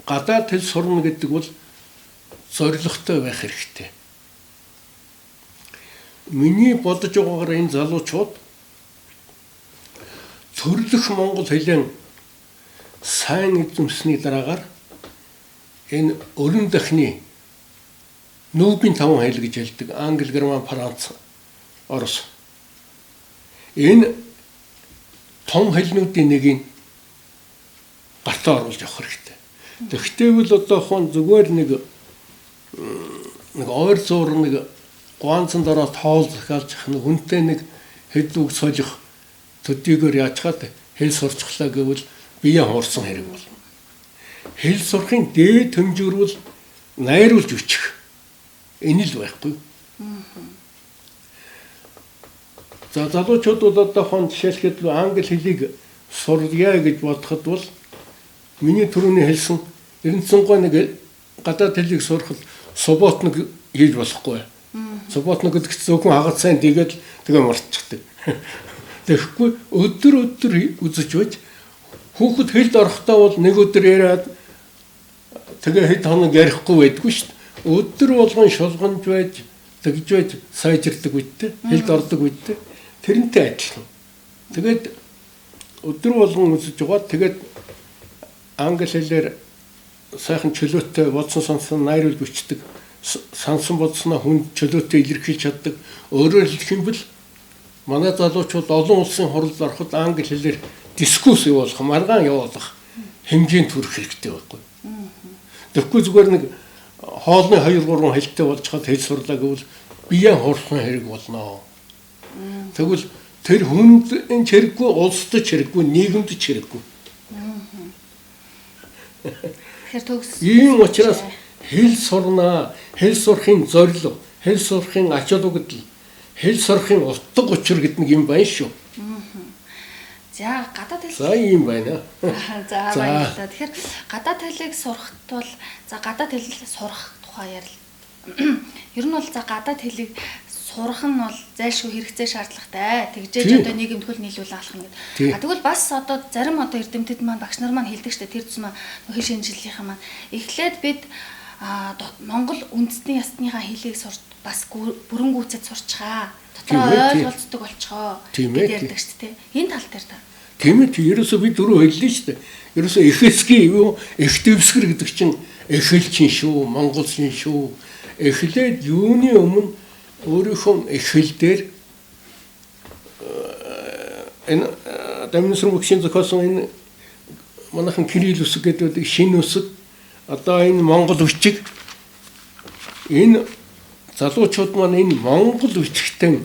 гадаад хэл сурна гэдэг бол зоригтой байх хэрэгтэй. Миний бодож байгаагаар энэ залуучууд цөрлөх монгол хэлэн сайн эзэмсний дараагаар энэ өрн дахны нүүбийн 5 хэл гэж хэлдэг. Англи, герман, франц, орос. Энэ том хэлнүүдийн нэгийг гартаа оруулж авах хэрэгтэй. Тэгвэл бол одоохон зүгээр нэг ойр зуур нэг гуанцан дараа тоол захиалж нэг хүнтэй нэг хэд үг солих төдийгөр яачгаад хэл сурчглаа гэвэл бие хуурсан хэрэг болно. Хэл сурахын дээд хэмжүүр бол найруулж өчөх. Энэ л байхгүй. За залуучууд бол одоохон жишээлхэд англи хэлийг сурья гэж бодоход бол миний түрүүний хэлсэн 900 нэг гадаад хэлийг сурахад суботног хийж болохгүй. Суботног гэдэг чинь зөвхөн хагас сайн тэгээд тэгээ мартчихдаг. Тэгэхгүй өдөр үзэж байж хүүхэд хэлд орохдоо бол нэг өдөр яриад тэгээ хэд хоног ярихгүй байдгүй шүү дээ. Өдөр болгон шулганж байж тэгж байж сайжирдаг үедээ хэлд ордог үедээ тэрнтэй адилхан. Тэгээд өдөр болгон үзэж байгаа. Тэгээд англи хэлээр сайхан чөлөөтэй бодсон сонсон найруулж бичдэг. Сансан бодсноо хүн чөлөөтэй илэрхийлж чаддаг. Өөрөөр хэлэх юм бол манай залуучууд олон улсын хурлд ороход англи хэлээр дискусс явуулах, маргаан явуулах хэмжээнд хүрэх хэрэгтэй байхгүй. Тэгэхгүй зүгээр нэг хоолны 2-3 хэлтэй болж хад хэл сурлаа гэвэл бие хуурсан хэрэг болно. Тэгвэл тэр хүнд энэ хэрэггүй, улсад хэрэггүй, нийгэмд хэрэггүй. Ийм учраас хэл сурнаа, хэл сурахын зорилго, хэл сурахын ач холбогдол, хэл сурахын утга учир гэдэг нэг юм байна шүү. За гадаад хэл. За ийм байна. За баярлалаа. Тэгэхээр гадаад хэлийг сурахт бол за гадаад хэл сурах тухай ярил. Ер нь бол за гадаад хэлийг сурах нь бол зайлшгүй хэрэгцээ шаардлагатай. Тэгжээж одоо нийгэмд хөл нийлүүл алах юм гэдэг. Тэгвэл бас одоо зарим одоо эрдэмтэд маань багш нар маань хэлдэг штэ тэр тусмаа хэл шинжилгийнхаа маань эхлээд бид Монгол үндэстний ясныхаа хэлийг сурч бас бүрэн гүйцэд сурчгаа. Дотроо ойлголцдог болчихоо гэж ярьдаг штэ тий. Энэ тал дээр та. Тийм ээ, ерөөсөө би дөрөв хэллээ штэ. Ерөөсөө эхэлсгий юу, их дэвсгэр гэдэг чинь эхэлчин шүү, монголчин шүү. Эхлээд юуны өмнө өөрийнхөө эхэл дээр энэ Дамнасрын багшийн зохиосон энэ манайхан Кирилл үсэг гэдэг шинэ үсэг одоо энэ монгол үчиг энэ залуучууд маань энэ монгол үчигтэн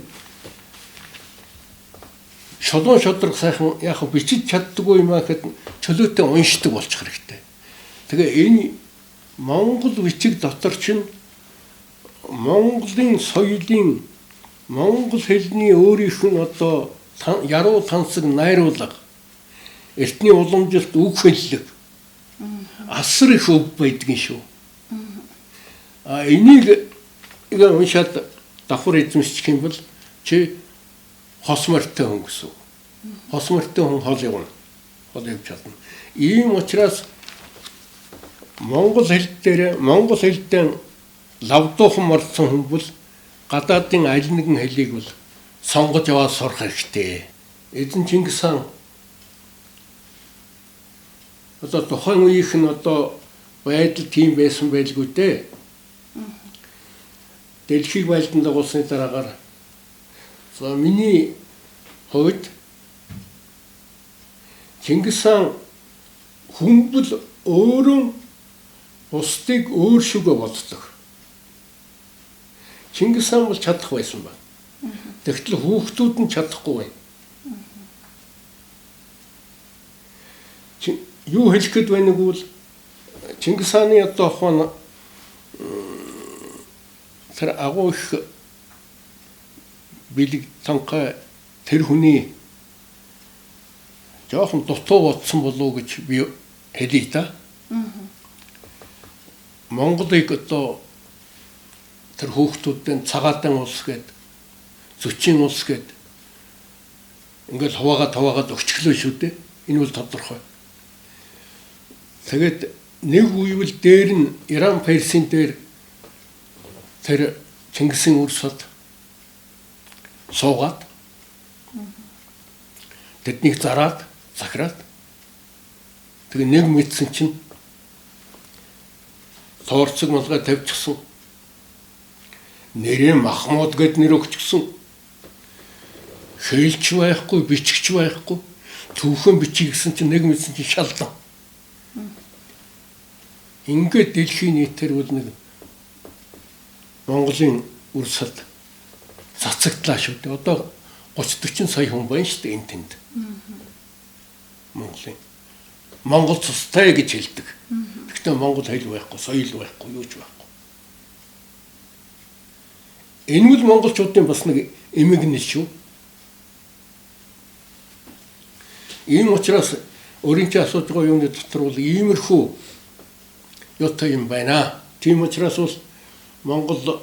шодон шодрог сайхан яг бичиж чаддаггүй юм аа гэхэд чөлөөтэй уншдаг болчих хэрэгтэй. Тэгээ энэ монгол үчиг дотор чинь Монголын соёлын монгол хэлний өөрийнх нь одоо яруу тансаг найруулга эртний уламжилт үг хэллэг асар их өв байдгийн шүү. Энийг уншаад давхар эзэмсчих юм бол чи хос морьтой хүн гэсэн. Хос морьтой хүн хол явна. Хол явж чадна. Ийм учраас монгол хэл дээр монгол хэлтэй лавдуухан мордсон хүн бол гадаадын аль нэгэн хэлийг бол сонгож аваад сурах хэрэгтэй. Эзэн Чингис хаан одоо тухайн үеийнх нь одоо байдал тийм байсан байлгүй дээ. Дэлхийг байлдан дагуулсны дараагаар за миний хувьд Чингис хаан хүмбэл өөрөө бусдыг өөр шүгэ боддог. Чингис хаан бол чадах байсан ба. Тэгтэл хүүхдүүд нь чадахгүй байна. Юу хэлэх гээд байна гэвэл Чингис хааны одоо ухаан тэр агуу их бэлэг танхай тэр хүний жоохон дутуу бодсон болов гэж би хэлье та. Монголыг одоо тэр хүүхдүүдийн цагаатан улс гээд зөчийн улс гээд ингээл хуваагаад өчглөө шүү дээ. Энэ бол тодорхой. Тэгээд нэг үевэл дээр нь Иран Персийн дээр тэр Чингисийн үрсод суугаад тэднийг зараад захираад тэгээ нэг мэдсэн чинь тоорцог малгай тавьчихсан. Нэрээ Махмуд гэд нэр өгчихсөн. Хэлж байхгүй, бичгч байхгүй. Түүхэн бичиг гэсэн чинь нэг мэдсэн чинь шалдан. Ингээд дэлхийн нийтээр бол нэг Монголын үрсэлд цацагдлаа шүү дээ. Одоо 30-40 сая хүн байна шүү дээ энэ тэнд. Монгол цустай гэж хэлдэг. Гэхдээ Монгол хэл байхгүй, соёл байхгүй, юу ч байхгүй. Энэ бол монголчуудын бас нэг эмгэнэл шүү. Ийм учраас өөрийн ч асууж байгаа юмны дотор бол иймэрхүү юутай юм байна. Тийм учраас бол Монгол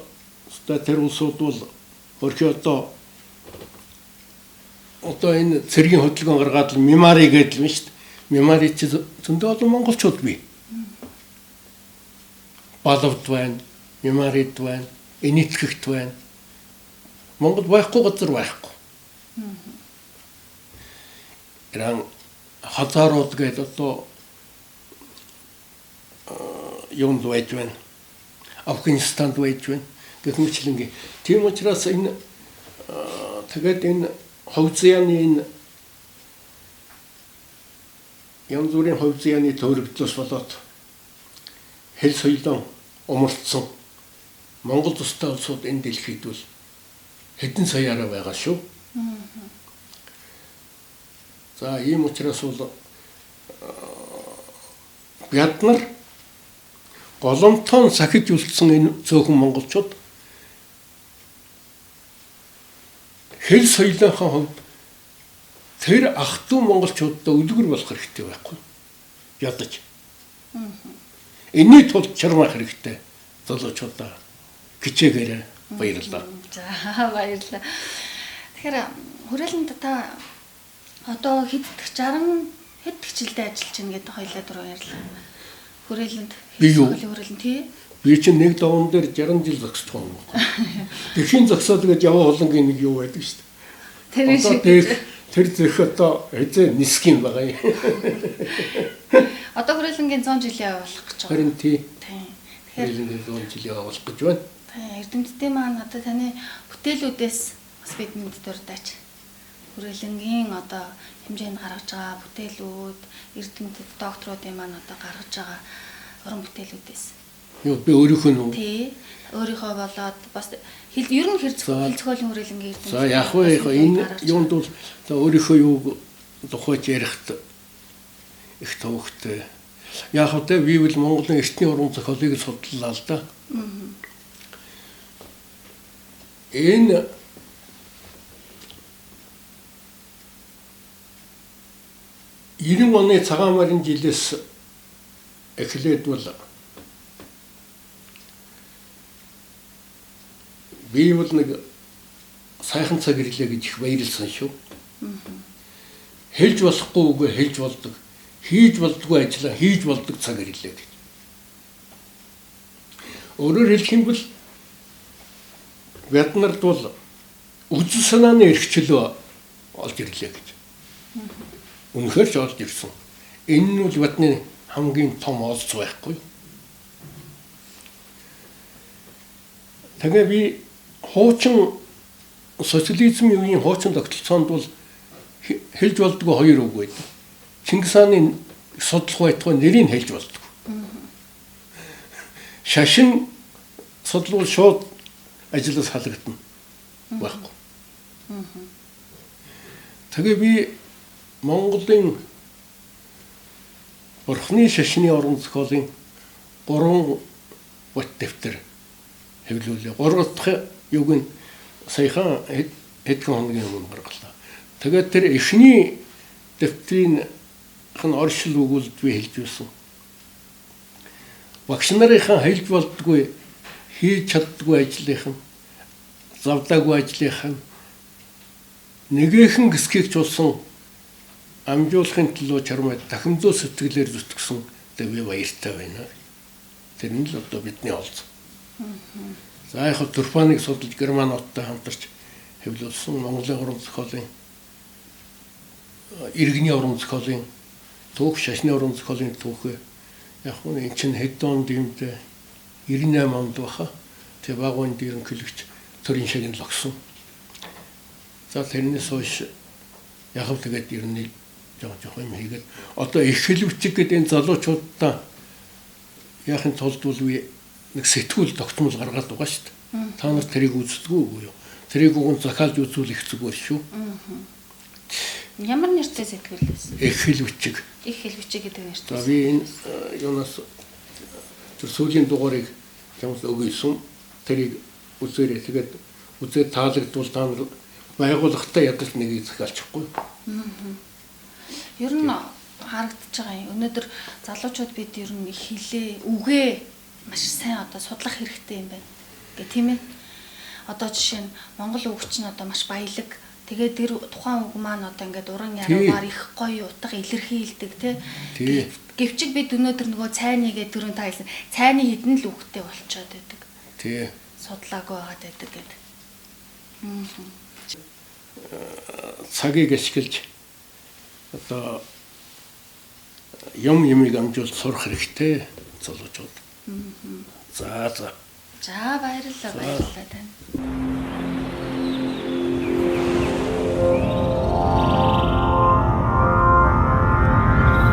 тэр улсууд бол өөрхий одоо энэ цэргийн хөдөлгөөн гаргаад л мемари гэдэг юм шүү дээ. Мемари чи зөндөө олон монголчууд бий. Балавд байна, мемарид байна, энэтхэгт байна. Монгол байхгүй газар байхгүй. Иран хазарууд гэдэг одоо юунд байж байна. Афганистанд байж байна. Гэх мэтлэнгийн. Тийм учраас энэ тэгээд энэ ховзяаны энэ янз бүрийн ховзяаны төрөгдлөөс болоод хэл соёлон умартсан Монгол тустай улсууд энэ дэлхийд бол хэдэн саяараа байгаа шүү. За ийм учраас бол бид нар голомтон сахиж үлдсэн энэ цөөхөн монголчууд хэл соёлынхаа хувьд тэр ах トゥ монголчуудад үлгэр болох хэрэгтэй байхгүй. Ядаж. Энэний тулд чармах хэрэгтэй. Залуучуудаа хичээгээрэй. Баярлалаа. За баярлалаа. Тэгэхээр хүрээлэнд та одоо хэддэх 60 хэд жилдээ ажиллаж байна гэдэг хоёлаа дөрөв ярьлаа. Хүрээлэнд хүрээлэн тий. Би чинь нэг даван дээр 60 жил зогсож байгаа юм байна. Тэхийн зогсоод гэж яваа холонгийн нэг юу байдаг шүү дээ. Тэр зөх одоо эзэ нисэх юм байгаа юм. Одоо хүрээлэнгийн 100 жилийн явуулах гэж байгаа. Харин тий. Тэгэхээр хүрээлэнгийн 100 жилийн явуулах гэж байна. Эрдэмтдийн маань одоо таны бүтээлүүдээс бас бидэнд дурдаач. Хүрээлэнгийн одоо хэмжээнд гаргаж байгаа бүтээлүүд, эрдэмтэд докторуудын маань одоо гаргаж байгаа уран бүтээлүүдээс. Юу би өөрийнхөө нүү. Тий. Өөрийнхөө болоод бас ер нь хэр зохиолын хүрээлэнгийн эрдэмтэд. За яг энэ юунд бол өөрийнхөө юу тухайч ярихт их төвхтэй. Яг одоо би бол Монголын эртний уран зохиолыг судлалаа л да. Энэ Ирэн оны цагаан марын жилээс эхлээд бол би бол нэг сайхан цаг ирлээ гэж их баярлсан шүү. Хэлж болохгүй үгүй хэлж болдог. Хийж болдгүй ажлаа хийж болдог цаг ирлээ гэж. Өөрөөр хэлэх юм бол бид нарт бол үзэл санааны эрхчлөө олж ирлээ гэж. Үнэхээр ч олж ирсэн. Энэ нь бол бидний хамгийн том олз байхгүй. Тэгээ би хуучин социализмын үеийн хуучин тогтолцоонд бол хэлж болдгоо хоёр үг байдаг. Чингис хааны судлах байтугай нэрийг хэлж болдог. Шашин судлал шууд ажлаас халагдана. Байхгүй. Тэгээ би Монголын Бурхны шашны орон зохиолын 3 бот дэвтэр хэвлүүлээ. 3 дахь юуг нь саяхан хэдхэн хоногийн өмнө гаргалаа. Тэгээд тэр эхний дэвтрийн оршил өгүүлэлт би хэлж байсан. Багш нарынхаа хэлж болдгүй хийж чаддгүй ажлынхан завдаагүй ажлынхан нэгэн хэсгийг ч болсон амжуулахын төлөө чармай дахимдуу сэтгэлээр зүтгэсэн би баяртай байна. Тэр нь л одоо бидний олз. За яг Турфаныг судалж Германоттой хамтарч хэвлүүлсэн Монголын уран зохиолын иргэний уран зохиолын түүх, шашны уран зохиолын түүхээ яг нь эн чинь хэд онд юмд 98 онд баха. Тэг багуун ерөнхийлөгч төрийн шагнал огсон. За тэрнээс хойш яг л тэгээд ерний жоо юм хийгээд одоо их хэлвчиг гэдэг энэ залуучуудаа яахын тулд бол би нэг сэтгүүл тогтмол гаргаад байгаа шүү дээ. Та нар тэрийг үздэггүй үгүй юу? Тэрийг уг нь захиалж үзүүлэх зүгээр шүү. Ямар нэртэй сэтгүүл байсан? Их хэлвчиг. Их хэлвчиг гэдэг нэртэй. За би энэ юунаас тэр сүүлийн дугаарыг чамд өгөөсөн. Тэрийг үзээрэй. Тэгээд үзээд таалагдвал та нар байгууллагатай ядаж нэгийг захиалчихгүй. Ер нь харагдаж байгаа юм. Өнөөдөр залуучууд бид ер нь их хэлээ, үгээ маш сайн одоо судлах хэрэгтэй юм байна. Гэ тийм ээ. Одоо жишээ нь Монгол үгч нь одоо маш баялаг. Тэгээд тэр тухайн үг маань одоо ингээд уран яруугаар их гоё утга илэрхийлдэг тий. Гэвчиг бид өнөөдөр нөгөө цайны гэдэг түрүүн та хэлсэн цайны хідэн л үгтэй болчиход байдаг. Тий. Судлаагүй байгаад байдаг гэдэг. Цагийг ашиглаж одоо юмыг амжуулж сурах хэрэгтэй залуучууд. За баярлалаа тань.